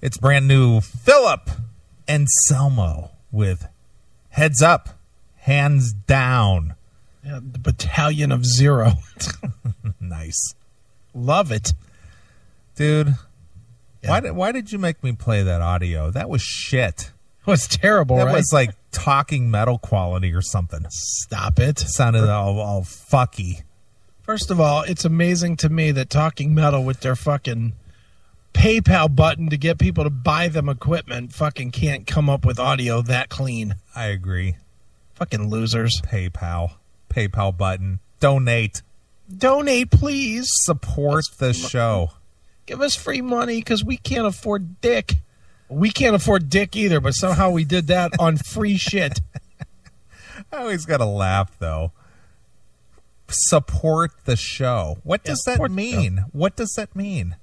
It's brand new Philip Anselmo with Heads Up, Hands Down. Yeah, the Battalion of Zero. Nice. Love it. Dude, Yeah. why did you make me play that audio? That was shit. It was terrible, That right? was like talking metal quality or something. Stop it. Sounded all fucky. First of all, it's amazing to me that Talking Metal with their fucking PayPal button to get people to buy them equipment fucking can't come up with audio that clean. I agree. Fucking losers. PayPal button. Donate. Donate, please. Support the show. Give us free money because we can't afford dick. We can't afford dick either, but somehow we did that on free shit. I always got to laugh, though. Support the show. What does that mean? What does that mean?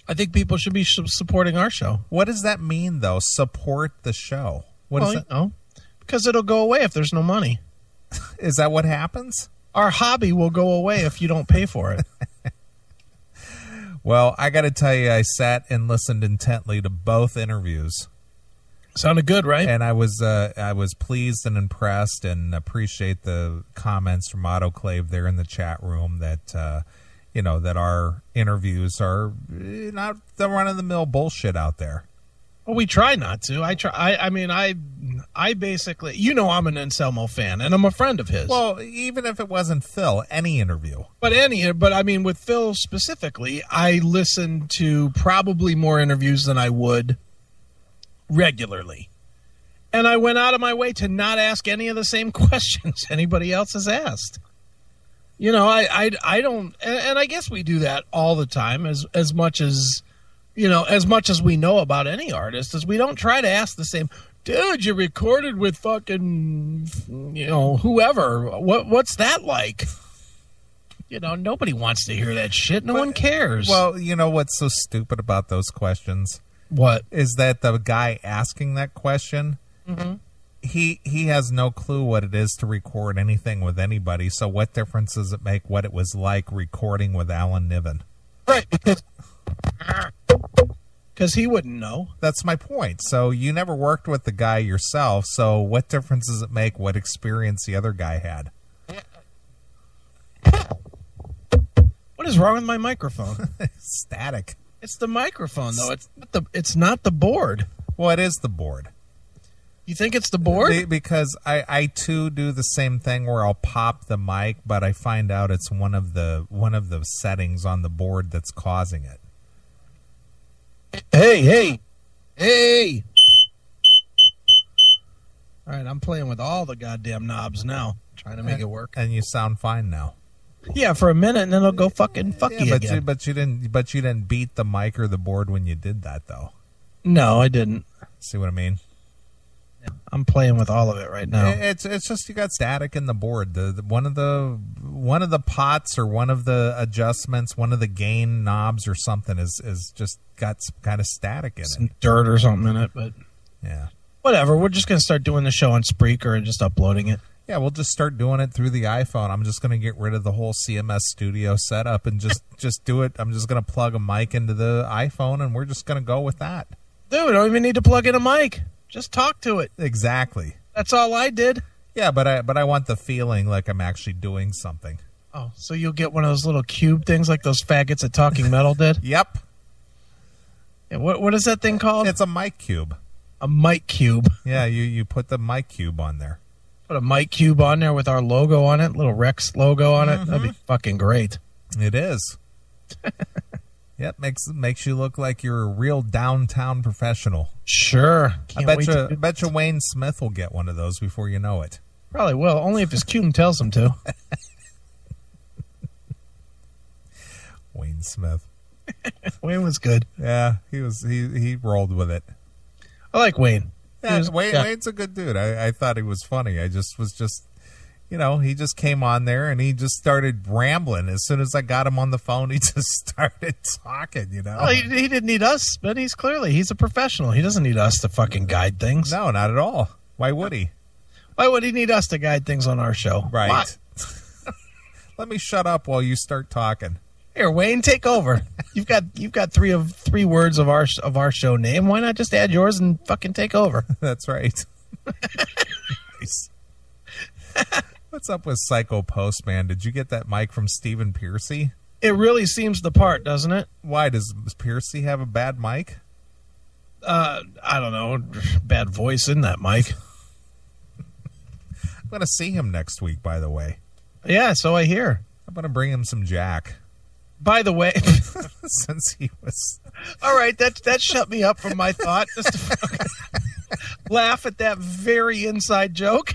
I think people should be supporting our show. What does that mean, though? Support the show. What is that? You know, because it'll go away if there's no money. Is that what happens? Our hobby will go away if you don't pay for it. Well, I got to tell you, I sat and listened intently to both interviews. Sounded good, right? And I was pleased and impressed, and appreciate the comments from Autoclave there in the chat room that that our interviews are not the run-of-the-mill bullshit out there. Well, we try not to. I basically, I'm an Anselmo fan, and I'm a friend of his. Well, even if it wasn't Phil, any interview. But with Phil specifically, I listen to probably more interviews than I would regularly. And I went out of my way to not ask any of the same questions anybody else has asked. I don't, and I guess we do that all the time as much as we know about any artist, is we don't try to ask the same, dude, you recorded with fucking, whoever. What's that like? Nobody wants to hear that shit. No one cares. Well, you know what's so stupid about those questions? What? Is that the guy asking that question, he has no clue what it is to record anything with anybody, so what difference does it make what it was like recording with Alan Niven? Right, because he wouldn't know. That's my point. So you never worked with the guy yourself, so what difference does it make what experience the other guy had? What is wrong with my microphone? Static. It's the microphone, though. It's not the board. Well, it is the board. You think it's the board? Because I too do the same thing where I'll pop the mic, but I find out it's one of the settings on the board that's causing it. Hey! All right, I'm playing with all the goddamn knobs now, trying to make it work. And you sound fine now. Yeah, for a minute, and then it'll go fucking you again. But you didn't beat the mic or the board when you did that, though. No, I didn't. See what I mean? I'm playing with all of it right now. It's just you got static in the board. One of the pots or one of the adjustments, one of the gain knobs or something is just got some kind of static in some it. Dirt or something in it, but yeah. Whatever. We're just gonna start doing the show on Spreaker and just uploading it. Yeah, we'll just start doing it through the iPhone. I'm just gonna get rid of the whole CMS Studio setup and just do it. I'm just gonna plug a mic into the iPhone and we're just gonna go with that. Dude, we don't even need to plug in a mic. Just talk to it. Exactly. That's all I did. Yeah, but I want the feeling like I'm actually doing something. Oh, so you'll get one of those little cube things like those faggots at Talking Metal did? Yep. Yeah, what is that thing called? It's a mic cube. A mic cube. Yeah, you put the mic cube on there. Put a mic cube on there with our logo on it, little Rex logo on it. That'd be fucking great. It is. Yep, makes you look like you're a real downtown professional. Sure. I bet you Wayne Smith will get one of those before you know it. Probably will, only if his cube tells him to. Wayne Smith. Wayne was good. Yeah, he rolled with it. I like Wayne. Yeah, Wayne's a good dude. I thought he was funny. I just was he just came on there and he just started rambling. As soon as I got him on the phone, he just started talking, Well, he didn't need us, but he's a professional. He doesn't need us to fucking guide things. No, not at all. Why would he? Why would he need us to guide things on our show? Right. Let me shut up while you start talking. Here, Wayne, take over. You've got three words of our show name. Why not just add yours and fucking take over? That's right. Nice. What's up with Psycho Postman? Did you get that mic from Stephen Piercy? It really seems the part, doesn't it? Why, does Piercy have a bad mic? I don't know. Bad voice in that mic. I'm going to see him next week, by the way. Yeah, so I hear. I'm going to bring him some Jack. By the way, Since he was... All right, that shut me up from my thought. Just to laugh at that very inside joke.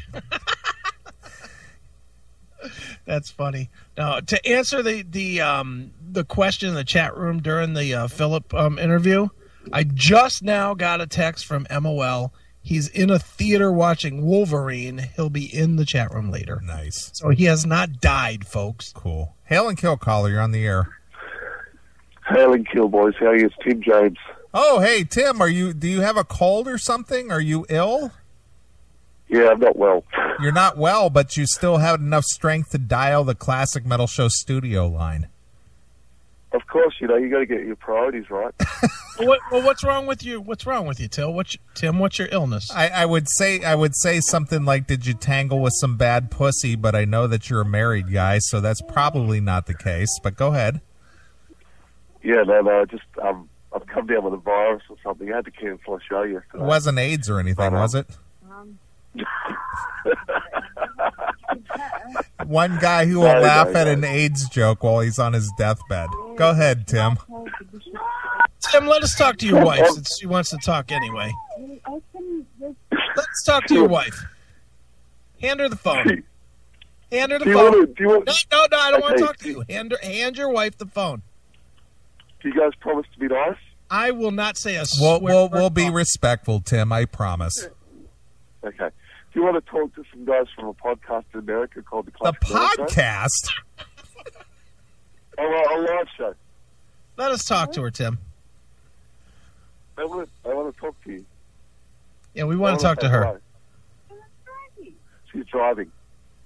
That's funny. Now, to answer the question in the chat room during the Philip interview, I just now got a text from MOL. He's in a theater watching Wolverine. He'll be in the chat room later. Nice. So he has not died, folks. Cool. Hail and kill, caller. You're on the air. Hail and kill, boys. How are you? It's Tim James. Oh, hey, Tim. Do you have a cold or something? Are you ill? Yeah, I'm not well. You're not well, but you still have enough strength to dial the Classic Metal Show studio line. Of course, you got to get your priorities right. What's wrong with you? What's wrong with you, Tim? What's your illness? I would say something like, did you tangle with some bad pussy? But I know that you're a married guy, so that's probably not the case. But go ahead. Yeah, no, just I've come down with a virus or something. I had to cancel a show yesterday. It wasn't AIDS or anything, was it? One guy who will laugh at an AIDS joke while he's on his deathbed. Go ahead, Tim. Tim, let us talk to your wife since she wants to talk anyway. Let's talk to your wife. Hand her the phone. Hand her the phone. No, I don't want to talk to you. Hand your wife the phone. Do you guys promise to be nice? I will not say a swear word. We'll be respectful, Tim. I promise. Okay. Do you want to talk to some guys from a podcast in America called The Classic Metal Show? Podcast? A live show. Let us talk to her, Tim. I want to talk to you. Yeah, we want to talk to her. She's driving.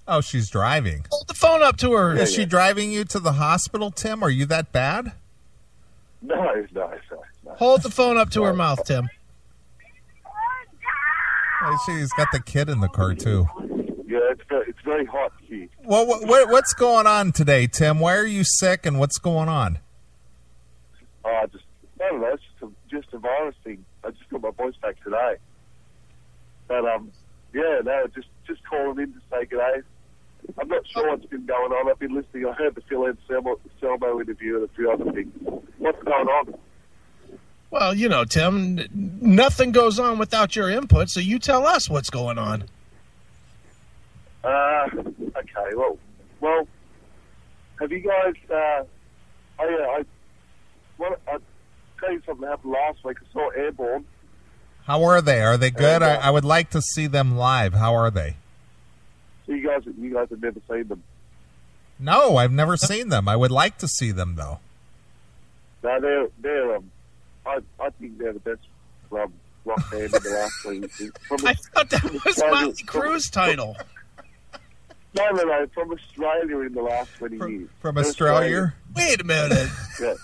Oh, she's driving. Hold the phone up to her. Is she driving you to the hospital, Tim? Are you that bad? No. Hold the phone up to her mouth, Tim. She's got the kid in the car, too. Yeah, it's very hot here. Well, what's going on today, Tim? Why are you sick, and what's going on? I don't know. It's just a virus thing. I just got my voice back today. But, just calling in to say good day. I'm not sure what's been going on. I've been listening. I heard the Phil Anselmo interview and a few other things. What's going on? Well, Tim, nothing goes on without your input, so you tell us what's going on. Okay, well, have you guys, I'll tell you something that happened last week. I saw Airborne. How are they? Are they good? I would like to see them live. How are they? So you guys have never seen them? No, I've never seen them. I would like to see them, though. No, they're I think they're the best rock band in the last 20 years. I thought that was Motley Crue's title. No, from Australia in the last 20 years. From Australia? Wait a minute. Yeah.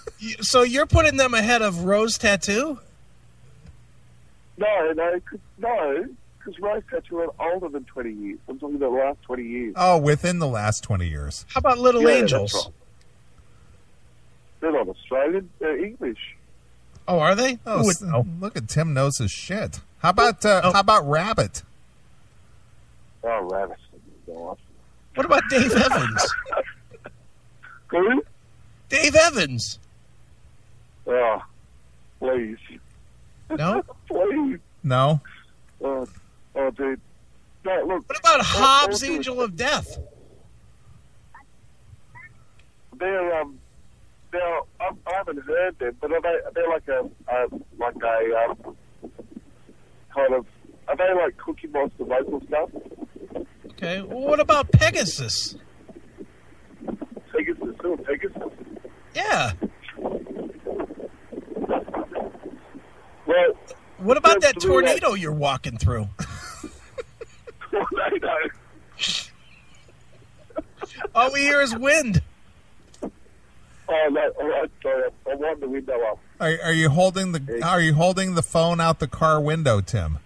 So you're putting them ahead of Rose Tattoo? No, because Rose Tattoo are older than 20 years. I'm talking about the last 20 years. Oh, within the last 20 years. How about Little Angels? That's right. They're not Australian. They're English. Oh, are they? Oh, look at Tim knows his shit. How about Rabbit? Oh, Rabbit. What about Dave Evans? Who? Dave Evans. Oh, please. No? Please. No? Oh, dude. No, look. What about Hobbs, Angel of Death? They're I haven't heard them, but they're like a kind of, are they like Cookie Monster vocal stuff? Okay. Well, what about Pegasus? Pegasus? Who? Pegasus? Yeah. Well, what about that tornado you're walking through? Tornado? All we hear is wind. Oh no! All right, sorry. I wind the window up. Are you holding the phone out the car window, Tim?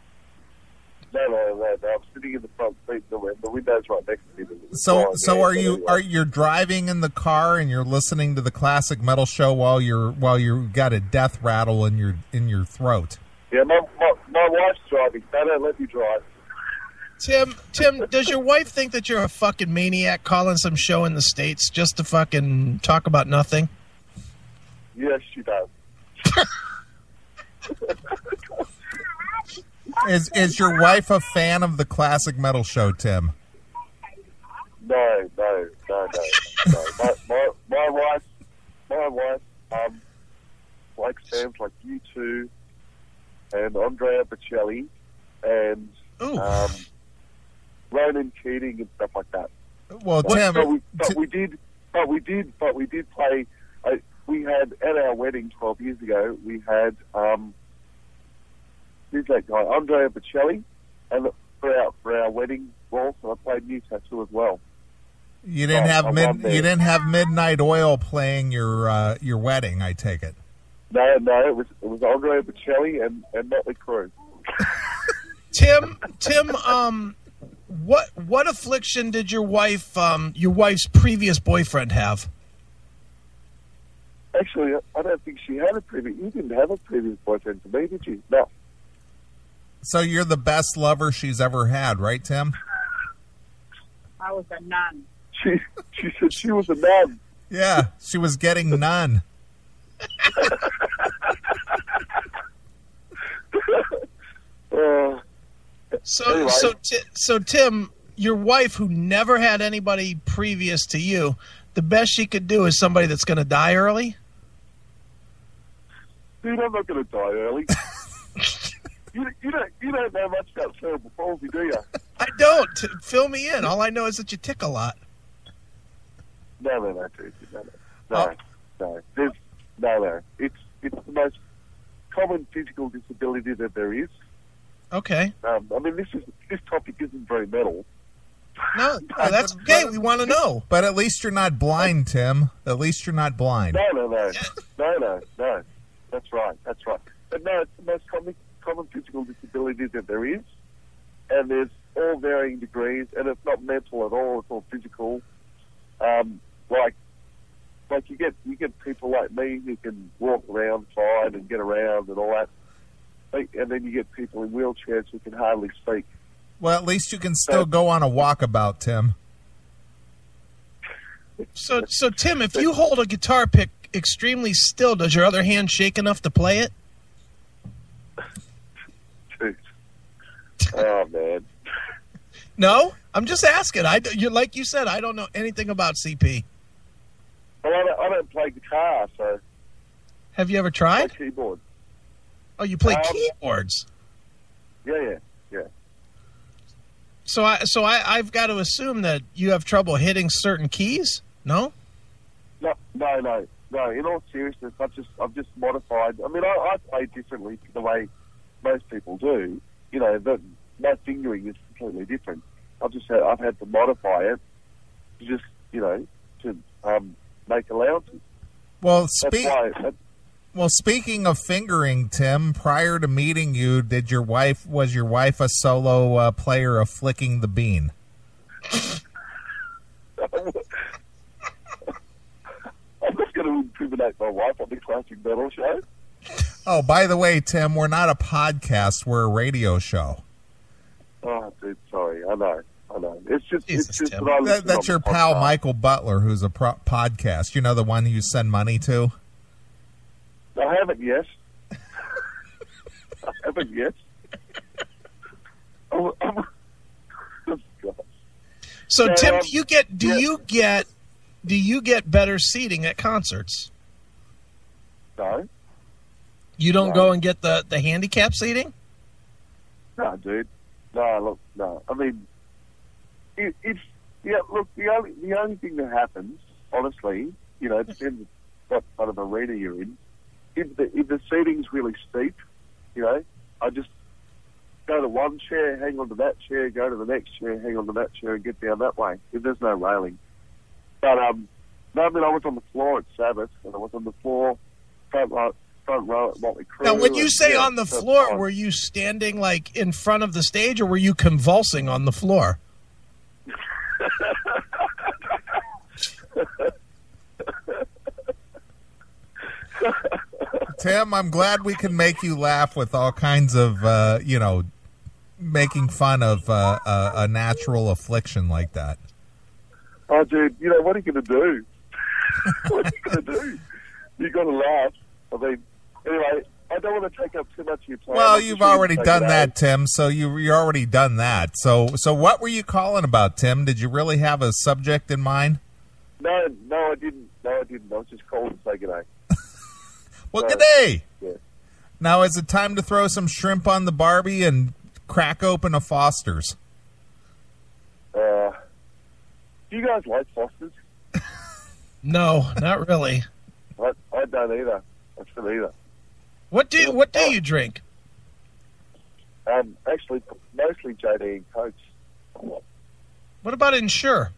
No. I'm sitting in the front seat. The window's right next to me. So are you driving in the car and you're listening to the classic metal show while you got a death rattle in your throat? Yeah, my wife's driving. They don't let me drive. Tim, does your wife think that you're a fucking maniac calling some show in the States just to fucking talk about nothing? Yes, she does. Is your wife a fan of the classic metal show, Tim? No. My wife likes bands like U2 and Andrea Bocelli and Ronan Keating and stuff like that. Well, Tim, we did play. We had at our wedding 12 years ago. We had who's that guy? Andrea Bocelli, and for our wedding waltz, and I played New Tattoo as well. You didn't have Midnight Oil playing your wedding, I take it. No, it was Andrea Bocelli and Motley Crue. Tim, what affliction did your wife's previous boyfriend have? Actually, I don't think she had a previous. You didn't have a previous boyfriend to me, did you? No. So you're the best lover she's ever had, right, Tim? I was a nun. She said she was a nun. Yeah, she was getting none. So Tim, your wife, who never had anybody previous to you, the best she could do is somebody that's going to die early? Dude, I'm not going to die early. You don't know much about cerebral palsy, do you? I don't. Fill me in. All I know is that you tick a lot. No, dude. No. No. It's the most common physical disability that there is. Okay. I mean, this topic isn't very metal. No, that's okay. We want to know. But at least you're not blind, Tim. At least you're not blind. No. That's right. But no, it's the most common physical disability that there is, and there's all varying degrees, and it's not mental at all. It's all physical. Like you get people like me who can walk around fine and get around and all that, and then you get people in wheelchairs who can hardly speak. Well, at least you can still go on a walkabout, Tim. So Tim, if you hold a guitar pick extremely still, does your other hand shake enough to play it? Dude. Oh, man. No? I'm just asking. Like you said, I don't know anything about CP. Well, I don't play guitar, so... Have you ever tried? I play keyboard. Oh, you play keyboards? Yeah. So I've got to assume that you have trouble hitting certain keys? No. In all seriousness, I've just modified. I mean, I play differently to the way most people do. You know, my fingering is completely different. I've had to modify it to just, to make allowances. Well, speaking of fingering, Tim, prior to meeting you, was your wife a solo player of flicking the bean? I'm not going to incriminate my wife on the classic metal show. Oh, by the way, Tim, we're not a podcast; we're a radio show. Oh, dude, sorry. I know. It's just Tim. That's your pal Michael Butler, who's a podcast. You know, the one you send money to. I haven't yet. So, Tim, do you get better seating at concerts? No. You don't go and get the handicap seating? No, dude. No. I mean, look. The only thing that happens, honestly, it depends what kind of arena you're in. If the seating's really steep, I just go to one chair, hang on to that chair, go to the next chair, hang on to that chair, and get down that way. If there's no railing. But No, I mean, I was on the floor at Sabbath, and I was on the floor, front row at Motley Crue. Now, when you say on the first floor, time. were you standing like in front of the stage, or were you convulsing on the floor? Tim, I'm glad we can make you laugh with all kinds of, making fun of a natural affliction like that. Oh, dude, what are you going to do? What are you going to do? You got to laugh. I mean, anyway, I don't want to take up too much of your time. Well, you've already done that, Tim, so you're already done that. So what were you calling about, Tim? Did you really have a subject in mind? No, I didn't. I was just calling to say good day. Well, good day. Yeah. Now, is it time to throw some shrimp on the Barbie and crack open a Foster's? Do you guys like Foster's? No, not really. I don't either. I shouldn't either. What do you drink? Actually, mostly JD and Cokes. What about Ensure?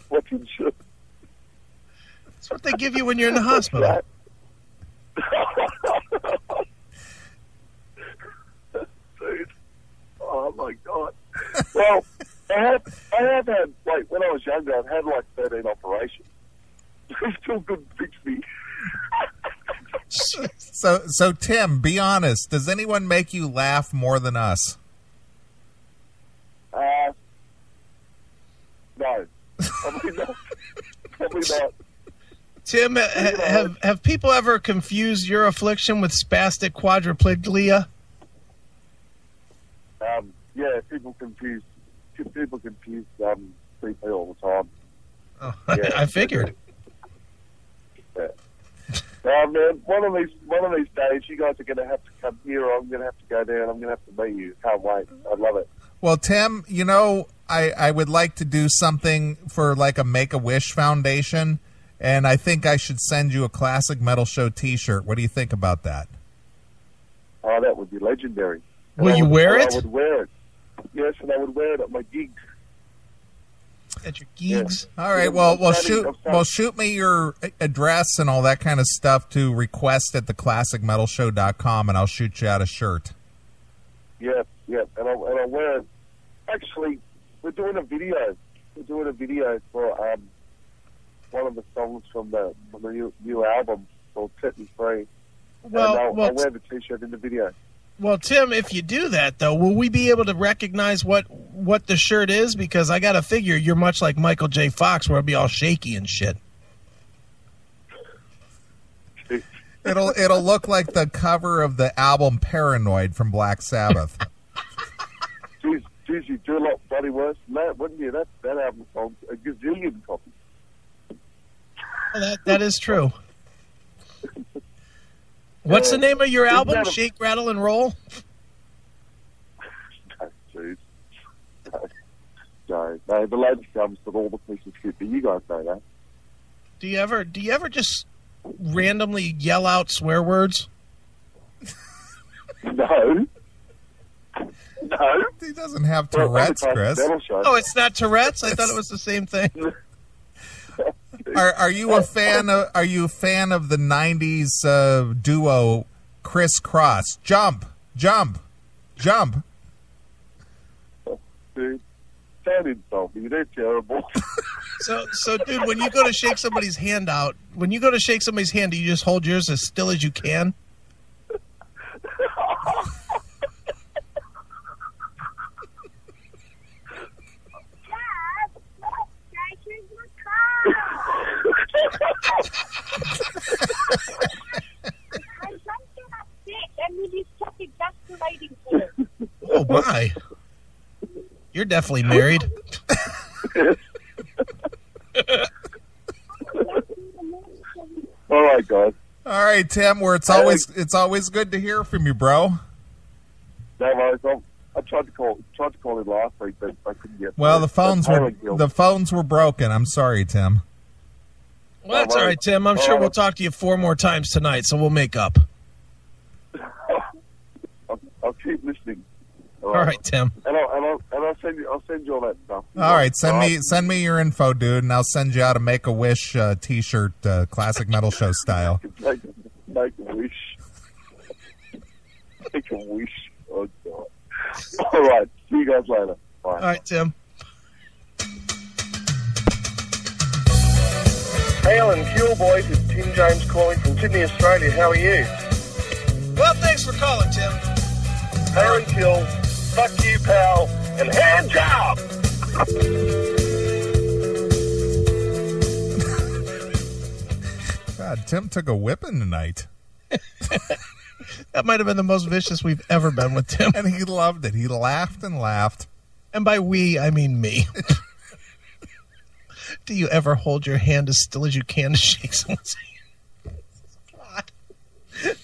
What's Ensure? That's what they give you when you're in the hospital. Dude. Oh, my God. Well, I have had, like, when I was younger, I've had, like, 13 operations. They still couldn't fix me. So, Tim, be honest. Does anyone make you laugh more than us? No. Probably not. Probably not. Tim, have people ever confused your affliction with spastic quadriplegia? Yeah, people confuse CP all the time. Oh, Yeah. I figured. Yeah. Man, one of these days, you guys are going to have to come here, or I'm going to have to go there, and I'm going to have to meet you. Can't wait. I love it. Well, Tim, I would like to do something for like a Make-A-Wish Foundation, and I think I should send you a Classic Metal Show T-shirt. What do you think about that? Oh, that would be legendary. Will you wear it? I would wear it. Yes, and I would wear it at my gigs. At your gigs? Yeah. All right. Well, shoot me your address and all that kind of stuff to request at theclassicmetalshow.com, and I'll shoot you out a shirt. Yeah, and I'll wear it. Actually, we're doing a video. For one of the songs from the new album called Set Me Free. Well, I'll wear the T-shirt in the video. Well, Tim, if you do that, though, will we be able to recognize what the shirt is? Because I got to figure you're much like Michael J. Fox, where it'll be all shaky and shit. It'll look like the cover of the album Paranoid from Black Sabbath. Jeez, you do a lot bloody worse than that, wouldn't you? That album sold a gazillion copies. Well, that is true. What's the name of your album? Shake, Rattle, and Roll? No, dude. No, the latest album's got all the pieces of shit, but you guys know that. Do you ever just randomly yell out swear words? No. He doesn't have Tourette's, Chris. Oh, it's not Tourette's? I thought it was the same thing. Are you a fan of the 90s duo Criss Cross? Jump. Dude, don't insult me. They're terrible. So, dude, when you go to shake somebody's hand, do you just hold yours as still as you can? Oh my! You're definitely married. All right, guys. All right, Tim. It's always good to hear from you, bro. No worries. I tried to call him last week, but I couldn't get. Well, the phones were broken. I'm sorry, Tim. Well, that's all right, Tim. I'm sure we'll talk to you 4 more times tonight, so we'll make up. I'll keep listening. All All right, Tim. And I'll send you all that stuff. All right, send me your info, dude, and I'll send you out a Make-A-Wish T-shirt, Classic Metal Show style. Make a wish. Make a wish. Oh God. All right. See you guys later. Bye. All right, Tim. Hail and Fuel Boys, it's Tim James calling from Sydney, Australia. How are you? Well, thanks for calling, Tim. Hail and Fuel, fuck you, pal, and hand job! God, Tim took a whipping tonight. That might have been the most vicious we've ever been with Tim. And he loved it. He laughed and laughed. And by we, I mean me. Do you ever hold your hand as still as you can to shake someone's hand?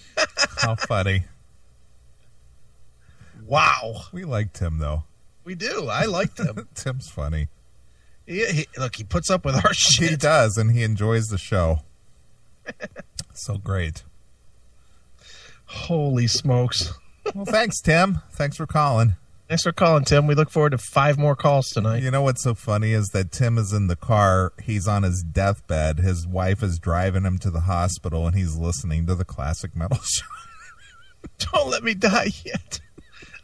How funny. Wow. We like Tim, though. We do. I like Tim. Tim's funny. Look, he puts up with our shit. He does, and he enjoys the show. So great. Holy smokes. Well, thanks, Tim. Thanks for calling. Thanks for calling, Tim. We look forward to 5 more calls tonight. You know what's so funny is that Tim is in the car. He's on his deathbed. His wife is driving him to the hospital, and he's listening to the Classic Metal Show. Don't let me die yet.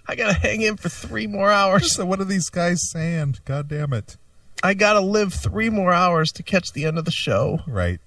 I got to hang in for 3 more hours. So what are these guys saying? God damn it. I got to live 3 more hours to catch the end of the show. Right.